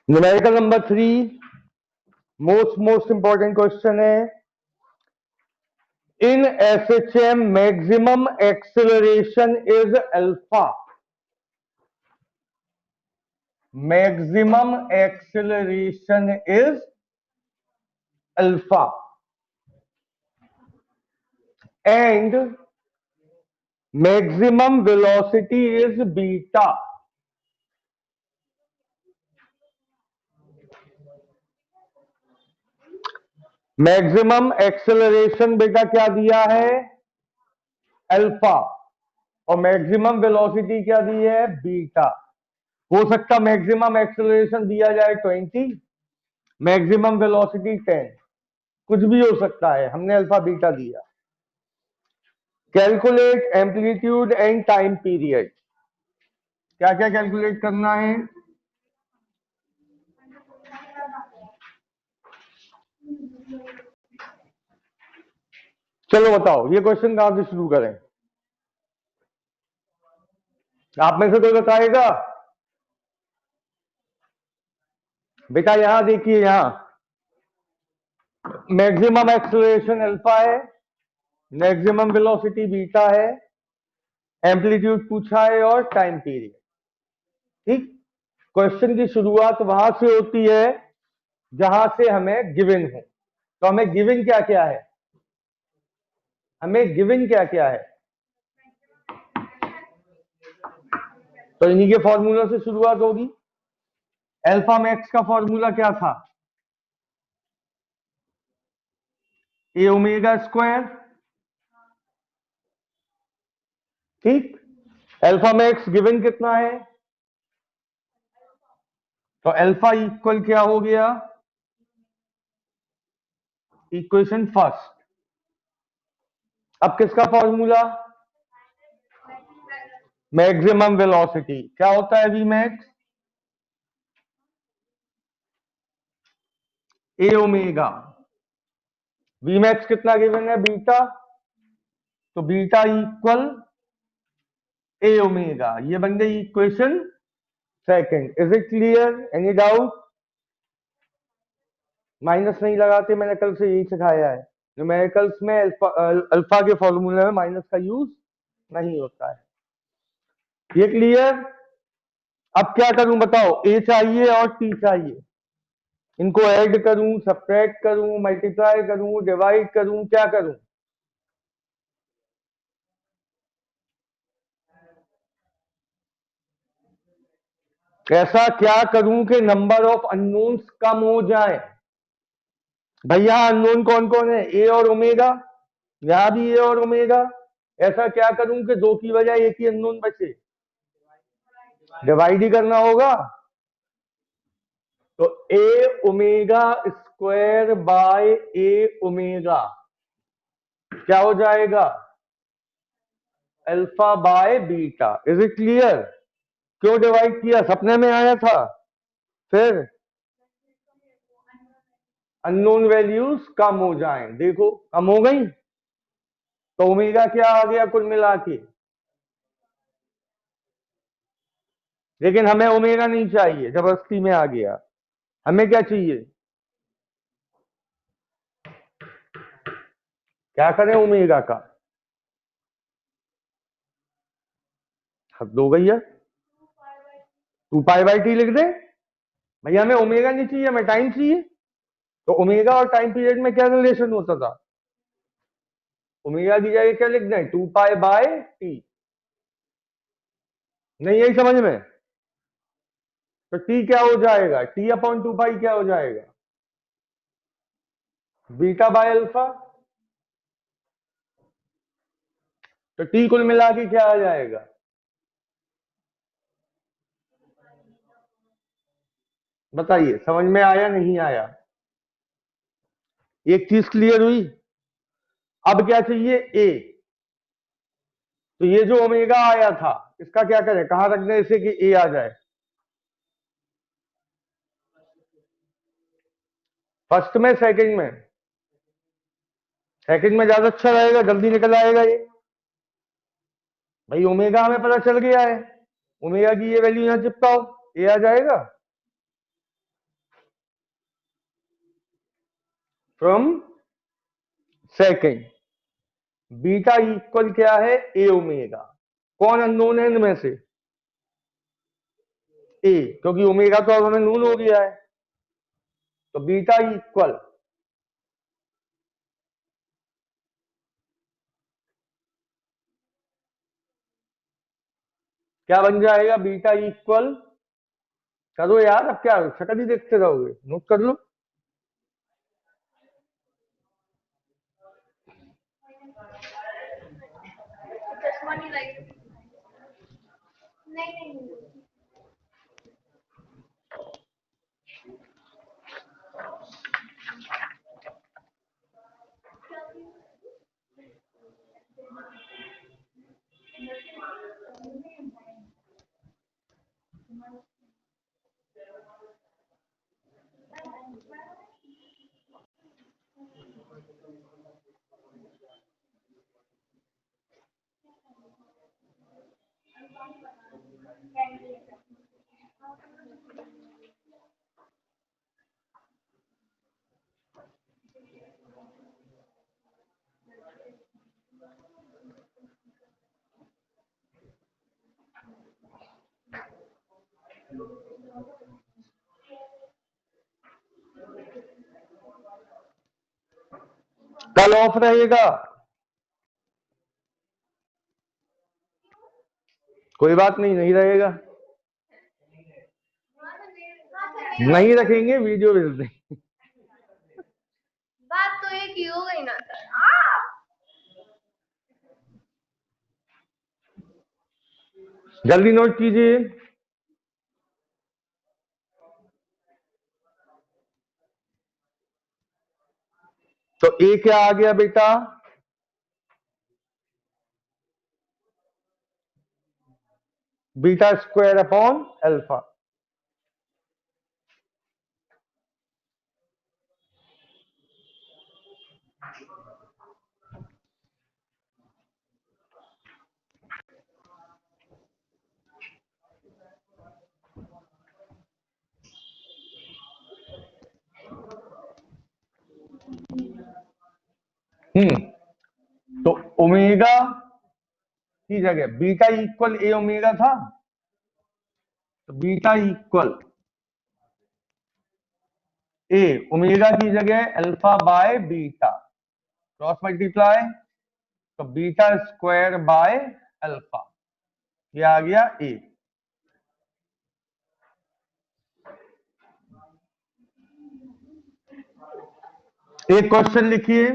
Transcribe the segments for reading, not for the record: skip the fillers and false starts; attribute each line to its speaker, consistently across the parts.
Speaker 1: Numerical number 3 most important question है। In SHM maximum acceleration is alpha. Maximum acceleration is alpha and maximum velocity is beta. Maximum acceleration बेटा क्या दिया है? Alpha. और maximum velocity क्या दी है? Beta. हो सकता मैक्सिमम एक्सेलरेशन दिया जाए 20, मैक्सिमम वेलोसिटी 10, कुछ भी हो सकता है। हमने अल्फा बीटा दिया। Calculate amplitude and time period. क्या क्या कैलकुलेट करना है? चलो बताओ, ये क्वेश्चन कहां से शुरू करें? आप में से कोई बताएगा? बेटा यहां देखिए, यहां मैक्सिमम एक्सेलरेशन अल्फा है, मैक्सिमम वेलोसिटी बीटा है, एम्पलीट्यूड पूछा है और टाइम पीरियड। ठीक। क्वेश्चन की शुरुआत वहां से होती है जहां से हमें गिवन हो। तो हमें गिवन क्या क्या है? हमें गिवन क्या क्या है? तो इन्हीं के फॉर्मूला से शुरुआत होगी। अल्फा मैक्स का फॉर्मूला क्या था? A omega square. ठीक। अल्फा मैक्स गिवन कितना है? तो अल्फा इक्वल क्या हो गया? Equation first. अब किसका फॉर्मूला? मैक्सिमम वेलोसिटी क्या होता है? V max A omega. V max कितना गिवन है? बीटा। तो बीटा इक्वल ए ओमेगा। ये बन गई equation second. Is it clear? Any doubt? Minus नहीं लगाते, मैंने कल से यही सिखाया है। न्यूमेरिकल्स में अल्फा के फॉर्मूले में माइनस का यूज नहीं होता है। ये क्लियर? अब क्या करूं बताओ? ए चाहिए और टी चाहिए। इनको ऐड करूं, सब्ट्रैक्ट करूं, मल्टीप्लाई करूं, डिवाइड करूं, क्या करूं? ऐसा क्या करूं कि नंबर ऑफ अननोन्स कम हो जाए? भैया अननोन कौन कौन है? ए और ओमेगा। यहां भी ए और ओमेगा। ऐसा क्या करूं कि दो की बजाय एक ही अननोन बचे? डिवाइड ही करना होगा। तो A omega square by A omega क्या हो जाएगा? Alpha by beta. Is it clear? क्यों डिवाइड किया? सपने में आया था? फिर अननोन वैल्यूज कम हो जाएं। देखो कम हो गई। तो ओमेगा क्या आ गया कुल मिला के? लेकिन हमें ओमेगा नहीं चाहिए, जबरदस्ती में आ गया। हमें क्या चाहिए? क्या करें ओमेगा का? हद हो गई है। 2 पाई/t लिख दे। भैया हमें ओमेगा नहीं चाहिए, हमें टाइम चाहिए। तो ओमेगा और टाइम पीरियड में क्या रिलेशन होता था? ओमेगा की जगह क्या लिख दें? 2 पाई/t। नहीं यही समझ में? तो t क्या हो जाएगा? t/2 पाई क्या हो जाएगा? Beta by alpha. तो t कुल मिला के क्या आ जाएगा? बताइए समझ में आया नहीं आया? एक चीज क्लियर हुई? अब क्या चाहिए? a। तो ये जो ओमेगा आया था इसका क्या करें? कहां रख दें इसे कि a आ जाए? फर्स्ट में, सेकंड में? सेकंड में ज्यादा अच्छा रहेगा, जल्दी निकल आएगा ये। भाई ओमेगा हमें पता चल गया है। ओमेगा की ये वैल्यू यहां चिपकाओ, ए आ जाएगा। From second. बीटा इक्वल क्या है, ए ओमेगा। कौन अननोन है इनमें से, ए, क्योंकि ओमेगा तो अब हमें नून हो गया है। तो बीटा इक्वल क्या बन जाएगा, बीटा इक्वल, करो यार, अब क्या शक्ल ही देखते रहोगे, नोट कर लो। कल ऑफ रहेगा, कोई बात नहीं, नहीं रहेगा, नहीं रखेंगे, वीडियो भेज देंगे।
Speaker 2: बात तो एक ही हो गई ना सर।
Speaker 1: जल्दी नोट कीजिए। तो ए क्या आ गया बेटा, बीटा स्क्वायर अपॉन अल्फा। तो ओमेगा की जगह बीटा इक्वल ए ओमेगा था, तो बीटा इक्वल ए ओमेगा की जगह alpha by beta, cross multiply, तो बीटा स्क्वायर बाय अल्फा, ये आ गया ए। एक क्वेश्चन लिखिए,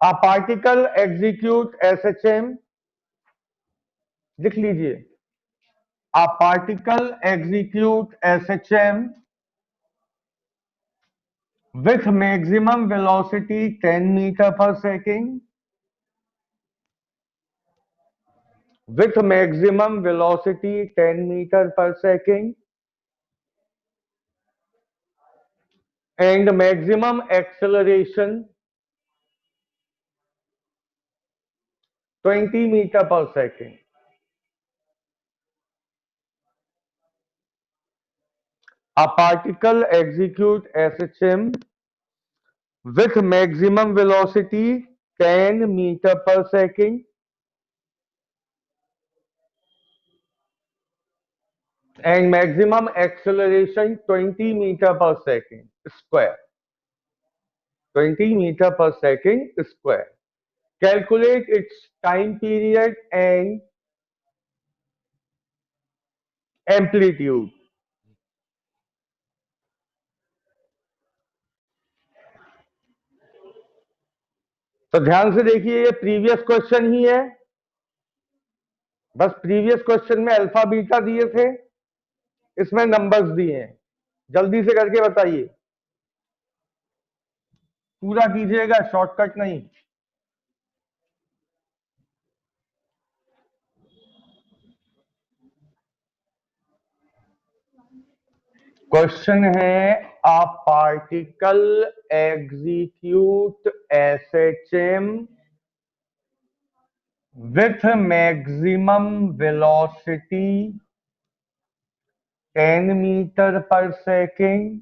Speaker 1: अ पार्टिकल एग्जीक्यूट एसएचएम, लिख लीजिए, अ particle execute SHM with maximum velocity 10 meter per second, with maximum velocity 10 meter per second and maximum acceleration 20 meter per second. A particle execute SHM with maximum velocity 10 meter per second and maximum acceleration 20 meter per second square. 20 meter per second square. Calculate its time period and amplitude. तो ध्यान से देखिए, ये previous question ही है, बस previous question में alpha beta दिए थे, इसमें नंबर्स दिए हैं। जल्दी से करके बताइए, पूरा कीजिएगा, शॉर्टकट नहीं। क्वेश्चन है, a particle execute SHM with maximum velocity 10 metre पर second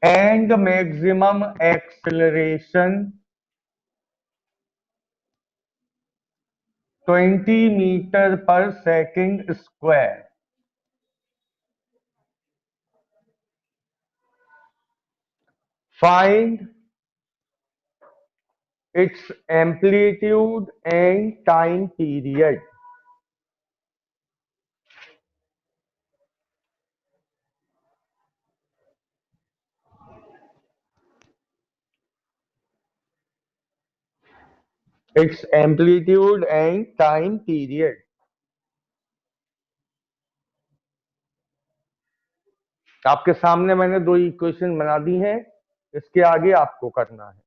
Speaker 1: and maximum acceleration 20 meter per second square. Find its amplitude and time period. Its amplitude and time period. आपके सामने मैंने दो इक्वेशन बना दी हैं, इसके आगे आपको करना है।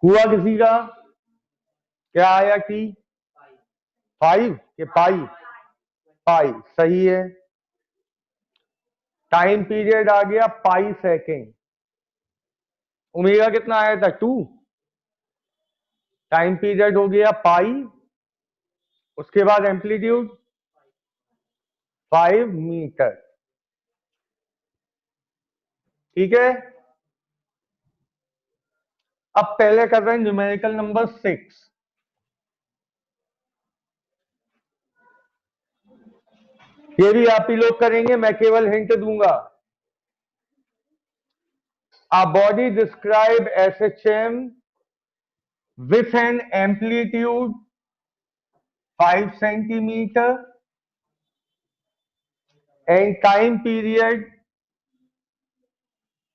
Speaker 1: हुआ किसी का क्या आया टी 5 के पाई सही है। टाइम पीरियड आ गया पाई सेकेंड। ओमेगा कितना आया था 2। टाइम पीरियड हो गया पाई, उसके बाद एम्पलीट्यूड 5 मीटर। ठीक है, अब पहले कर रहे हैं न्यूमेरिकल नंबर 6। ये भी आप ही लोग करेंगे, मैं केवल हिंट दूंगा। A body describe SHM with an amplitude 5 centimeter and time period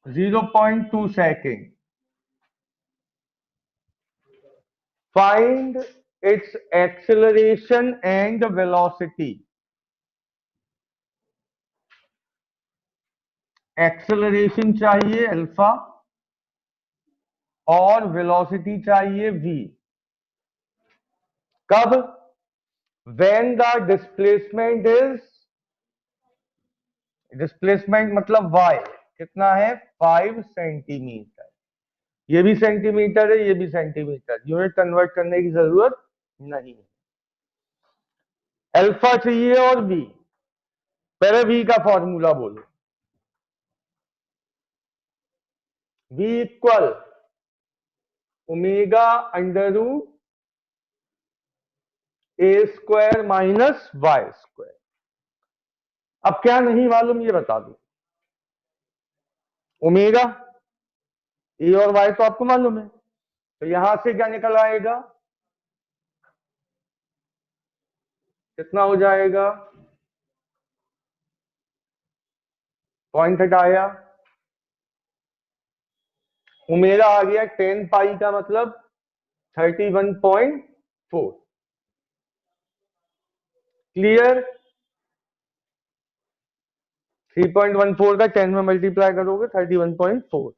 Speaker 1: 0.2 second. Find its acceleration and velocity. Acceleration चाहिए अल्फा और वेलोसिटी चाहिए v। कब? when the displacement is, displacement मतलब y कितना है 5 सेंटीमीटर। ये भी सेंटीमीटर है, ये भी सेंटीमीटर, यूनिट कन्वर्ट करने की जरूरत नहीं है। अल्फा चाहिए और v। पहले v का फॉर्मूला बोलो। v equal omega under root A square minus Y square. अब क्या नहीं मालूम ये बता दो। ओमेगा ए और वाई तो आपको मालूम है, तो यहां से क्या निकल आएगा, कितना हो जाएगा, पॉइंट हटाया, ओमेगा आ गया 10 पाई का मतलब 31.4। क्लियर? 3.14 का 10 में मल्टीप्लाई करोगे 31.4।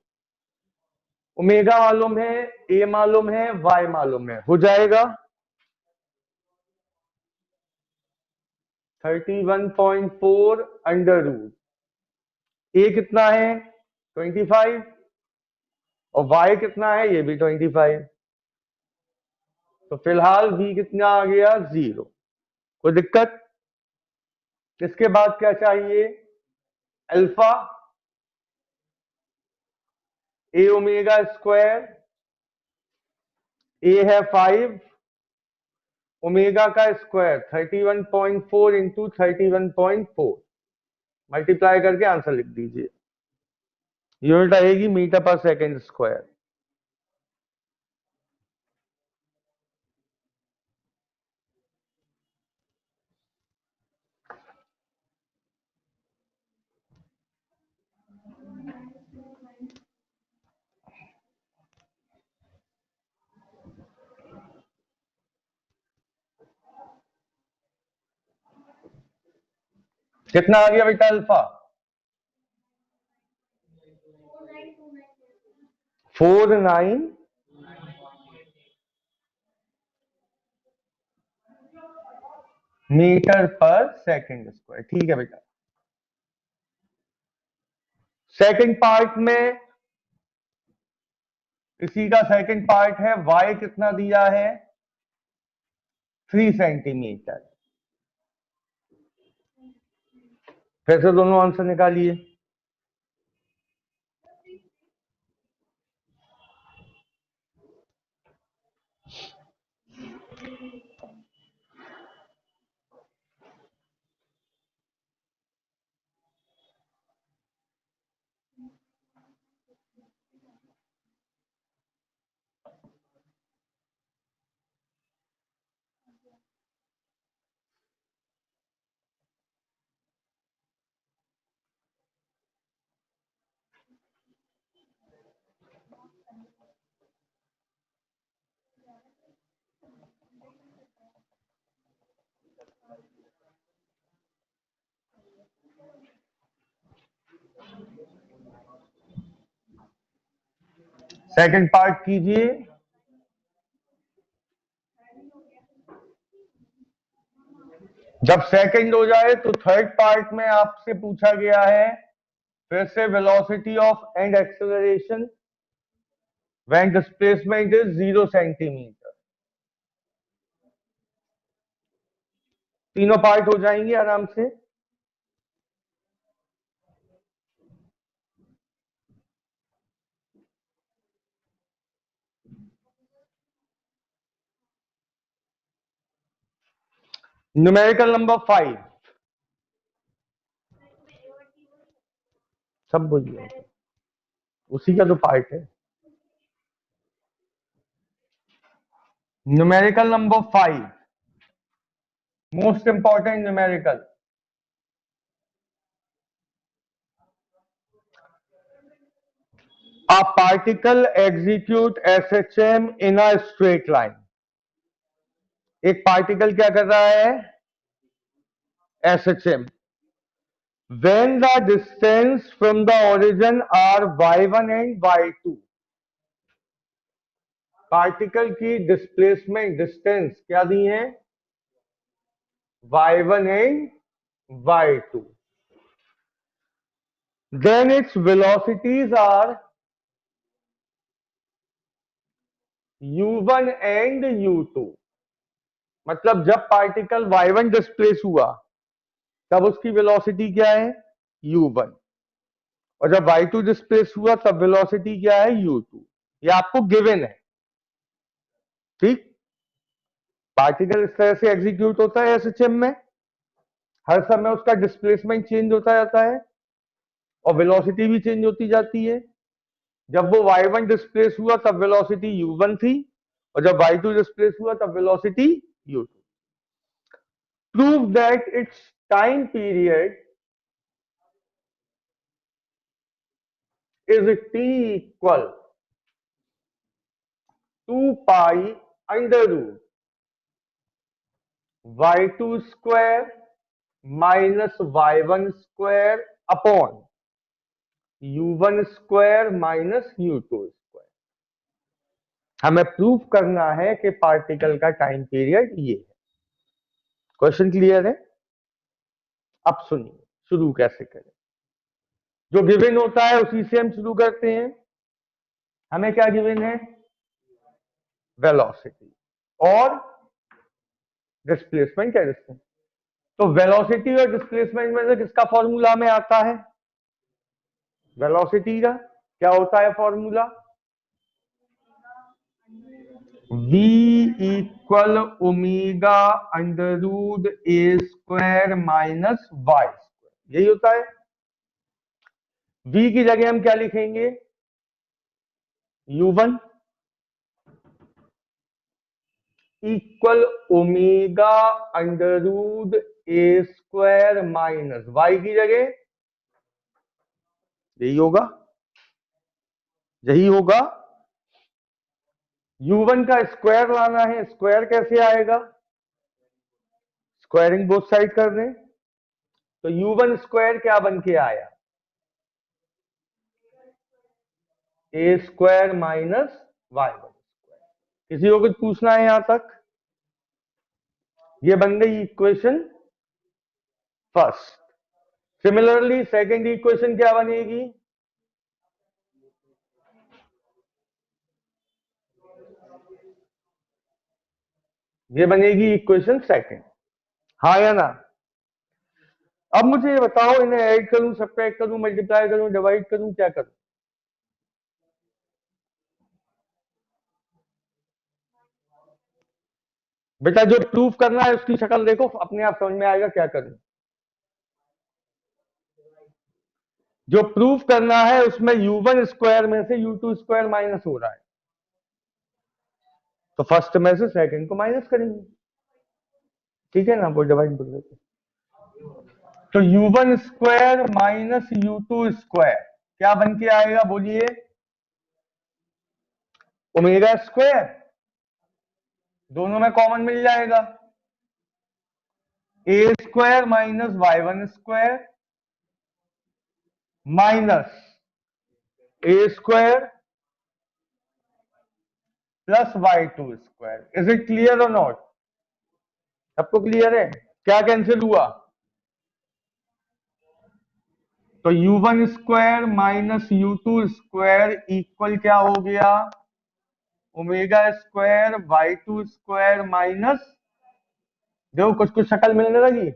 Speaker 1: ओमेगा मालूम है, ए मालूम है, वाई मालूम है, हो जाएगा 31.4 अंडर रूट ए कितना है 25 और y कितना है ये भी 25। तो फिलहाल v कितना आ गया 0। कोई दिक्कत? इसके बाद क्या चाहिए, अल्फा ए ओमेगा स्क्वायर, ए है 5, ओमेगा का स्क्वायर 31.4 इंटू 31.4 मल्टीप्लाई करके आंसर लिख दीजिए। यूनिट आएगी मीटर पर सेकेंड स्क्वायर। कितना आ गया बेटा अल्फा 49 मीटर पर सेकंड स्क्वायर। ठीक है बेटा। सेकंड पार्ट में इसी का सेकंड पार्ट है, y कितना दिया है 3 सेंटीमीटर। फिर से दोनों आंसर निकालिए। सेकंड पार्ट कीजिए। जब सेकंड हो जाए तो थर्ड पार्ट में आपसे पूछा गया है फिर से velocity of and acceleration when displacement is 0 centimetre. तीनों पार्ट हो जाएंगे आराम से। न्यूमेरिकल नंबर 5 सब बोलिए, उसी का तो पार्ट है। Numerical number 5 most important numerical. A particle execute SHM in a straight line। एक पार्टिकल क्या कर रहा है SHM when the distance from the origin are y1 and y2। Particle की डिस्प्लेसमेंट डिस्टेंस क्या दी है y1 and y2। then its velocities are u1 and u2। मतलब जब पार्टिकल y1 डिस्प्लेस हुआ तब उसकी वेलोसिटी क्या है u1, और जब y2 डिस्प्लेस हुआ तब वेलोसिटी क्या है u2। ये आपको गिवन है। ठीक, पार्टिकल इस तरह से एग्जीक्यूट होता है एसएचएम में, हर समय उसका डिस्प्लेसमेंट चेंज होता जाता है और वेलोसिटी भी चेंज होती जाती है। जब वो y1 डिस्प्लेस हुआ तब वेलोसिटी u1 थी और जब y2 डिस्प्लेस हुआ तब velocity u2। Prove that it's time period is t equal 2 pi under root y2 square minus y1 square upon u1 square minus u2 square। हमें प्रूव करना है कि पार्टिकल का टाइम पीरियड ये है। क्वेश्चन क्लियर है? अब सुनिए शुरू कैसे करें। जो गिवन होता है उसी से हम शुरू करते हैं। हमें क्या गिवन है वेलोसिटी और डिस्प्लेसमेंट क्या डिस्टेंस। तो वेलोसिटी और डिस्प्लेसमेंट में से किसका फॉर्मूला में आता है वेलोसिटी का। क्या होता है formula v equal omega under root A square minus Y square, यही होता है। v की जगह हम क्या लिखेंगे u1 equal omega under root A square minus Y की जगह यही होगा, यही होगा। u1 का स्क्वायर लाना है, स्क्वायर कैसे आएगा स्क्वायरिंग बोथ साइड कर दें तो u1 स्क्वायर क्या बन के आया A square minus Y one square. किसी को कुछ पूछना है यहां तक? ये बन गई equation first. Similarly second equation क्या बनेगी? ये बनेगी इक्वेशन सेकेंड। हाँ या ना? अब मुझे ये बताओ, इन्हें ऐड करूं, सब्ट्रैक्ट करूं, मल्टीप्लाई करूं, डिवाइड करूं, क्या करूं? बेटा जो प्रूफ करना है उसकी शक्ल देखो, अपने आप समझ में आएगा क्या करूं। जो प्रूफ करना है उसमें u1 स्क्वायर में से u2 स्क्वायर माइनस हो रहा है, तो फर्स्ट में से सेकंड को माइनस करेंगे। ठीक है ना? वो डिवाइड कर देते। तो u1 square minus u2 square क्या बन के आएगा? बोलिए। ओमेगा स्क्वायर, दोनों में कॉमन मिल जाएगा। A square minus Y one square minus A square plus Y two square. Is it clear और नॉट? सबको क्लियर है? क्या कैंसिल हुआ? तो u1 square minus u2 square equal क्या हो गया? Omega square Y two square minus, देखो कुछ कुछ शक्ल मिलने लगी।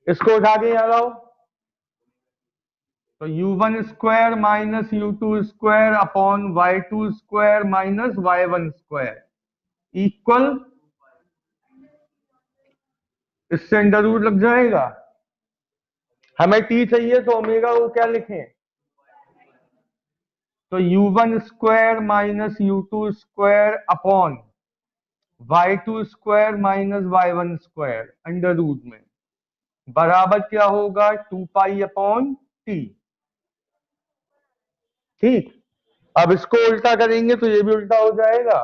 Speaker 1: इसको उठा के यहाँ लाओ। तो u1 square minus u2 square upon Y two square minus Y one square equal, इससे अंडर रूट लग जाएगा। हमें t चाहिए तो ओमेगा को क्या लिखें? तो u1 square minus u2 square upon Y two square minus Y one square under root में बराबर क्या होगा? 2 पाई अपॉन टी। ठीक। अब इसको उल्टा करेंगे तो ये भी उल्टा हो जाएगा।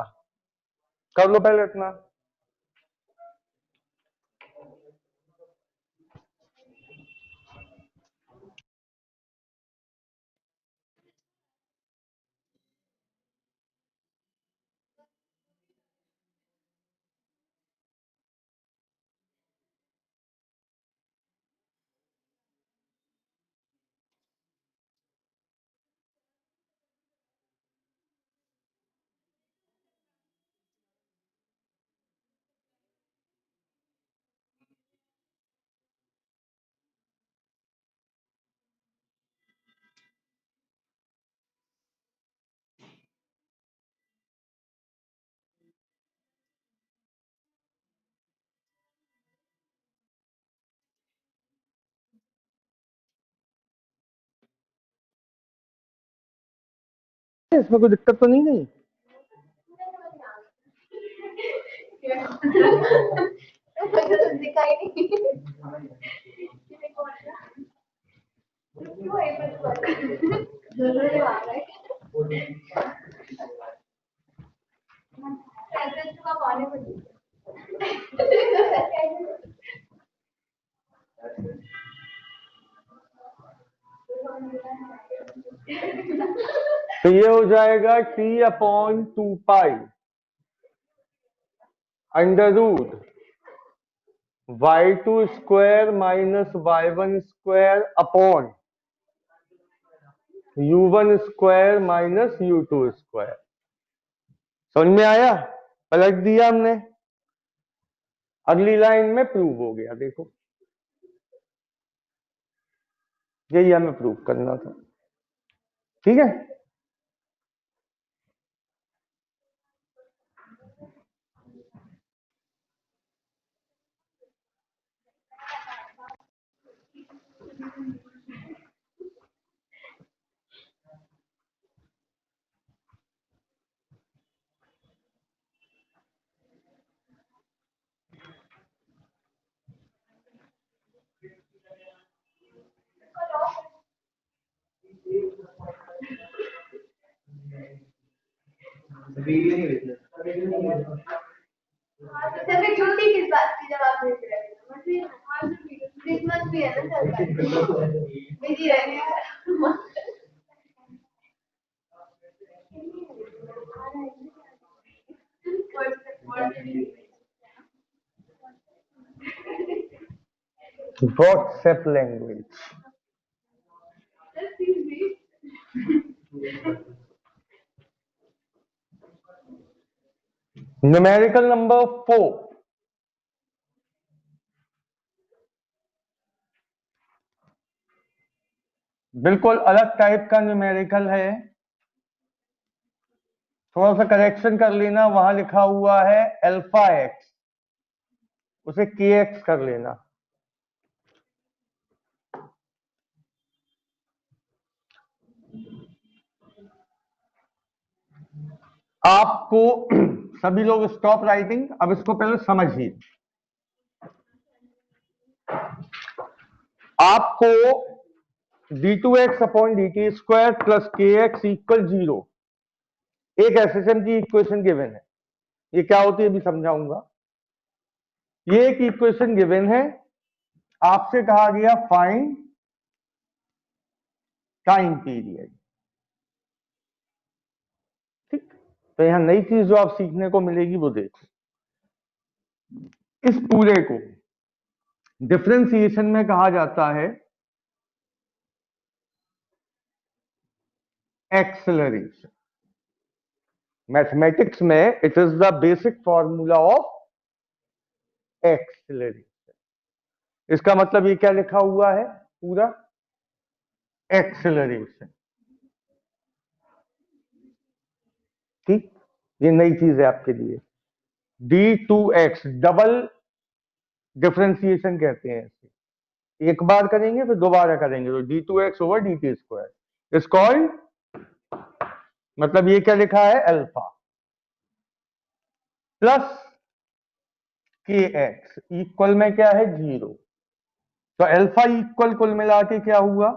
Speaker 1: कर लो पहले इतना। इसमें कोई दिक्कत तो नहीं गई?
Speaker 2: दिखाई नहीं।
Speaker 1: तो ये हो जाएगा t upon 2 pi under root Y two square minus Y one square upon u1 square minus u2 square. समझ में आया? पलट दिया हमने। अगली लाइन में प्रूव हो गया। देखो यही हमें प्रूव करना था। ठीक है।
Speaker 2: सर छुट्टी किस बात की जब आप भेज रहे हैं? क्रिसमस भी है ना सर, बिजी रहने
Speaker 1: WhatsApp language.
Speaker 2: Let's see,
Speaker 1: numerical number 4, बिल्कुल अलग टाइप का न्यूमेरिकल है। थोड़ा सा करेक्शन कर लेना, वहां लिखा हुआ है अल्फा एक्स, उसे के एक्स कर लेना। आपको सभी लोग स्टॉप राइटिंग, अब इसको पहले समझिए। आपको d2x upon dt square plus के एक्स इक्वल 0 एक एसएसएम की इक्वेशन गिवन है। ये क्या होती है अभी समझाऊंगा। ये एक इक्वेशन गिवन है, आपसे कहा गया फाइंड टाइम पीरियड। ठीक, तो यहां नई चीज जो आप सीखने को मिलेगी वो देखो। इस पूरे को डिफरेंशिएशन में कहा जाता है एक्सेलरेशन। मैथमेटिक्स में it is the basic formula of acceleration. इसका मतलब ये क्या लिखा हुआ है पूरा, एक्सेलरेशन। ठीक, ये नई चीज है आपके लिए। d2x डबल डिफरेंशिएशन कहते हैं इसे। एक बार करेंगे फिर दोबारा करेंगे तो d2x over dt square is called, मतलब ये क्या लिखा है अल्फा प्लस के एक्स इक्वल में क्या है 0। तो अल्फा इक्वल कुल मिला के क्या हुआ,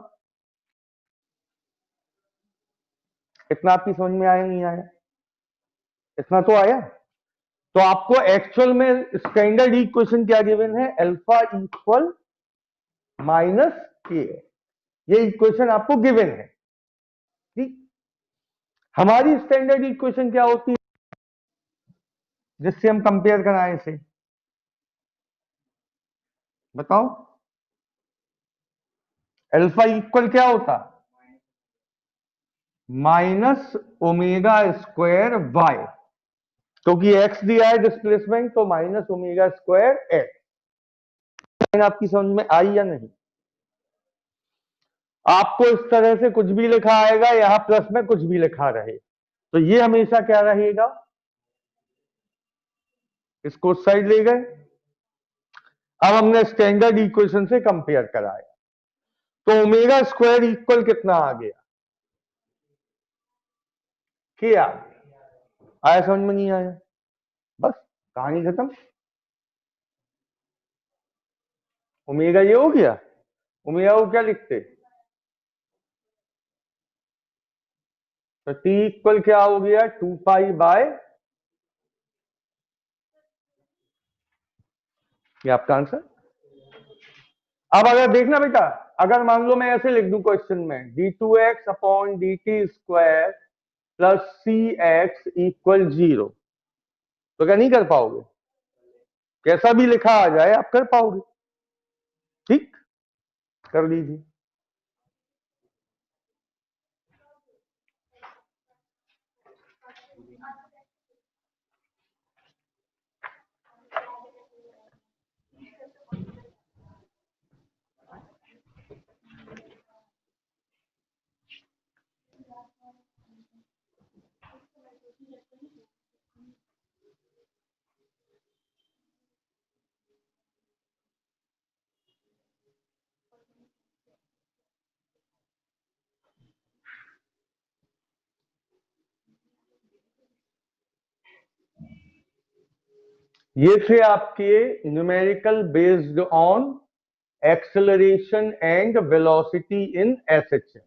Speaker 1: इतना आपकी समझ में आया नहीं आया? इतना तो आया। तो आपको एक्चुअल में स्टैंडर्ड इक्वेशन क्या गिवन है, अल्फा इक्वल माइनस के। ये इक्वेशन आपको गिवन है। ठीक, हमारी स्टैंडर्ड इक्वेशन क्या होती है जिससे हम कंपेयर कराएं इसे, बताओ। अल्फा इक्वल क्या होता, माइनस ओमेगा स्क्वायर वाई, क्योंकि एक्स दिया है डिस्प्लेसमेंट, तो माइनस ओमेगा स्क्वायर एक्स। आपकी समझ में आई या नहीं? आपको इस तरह से कुछ भी लिखा आएगा, यहां प्लस में कुछ भी लिखा रहे, तो ये हमेशा क्या रहेगा, इसको उस साइड ले गए। अब हमने स्टैंडर्ड इक्वेशन से कंपेयर कराया, तो ओमेगा स्क्वायर इक्वल कितना आ गया, क्या आ गया? आया समझ में नहीं आया? बस कहानी खत्म। ओमेगा ये हो गया, ओमेगा को क्या लिखते, तो टी इक्वल क्या हो गया 2 पाई बाय, ये आपका आंसर। अब अगर देखना बेटा, अगर मान लो मैं ऐसे लिख दूं क्वेश्चन में d2x upon dt square plus C X equal 0, तो क्या नहीं कर पाओगे? कैसा भी लिखा आ जाए आप कर पाओगे। ठीक, कर लीजिए। ये थे आपके numerical based on acceleration and velocity in SHM.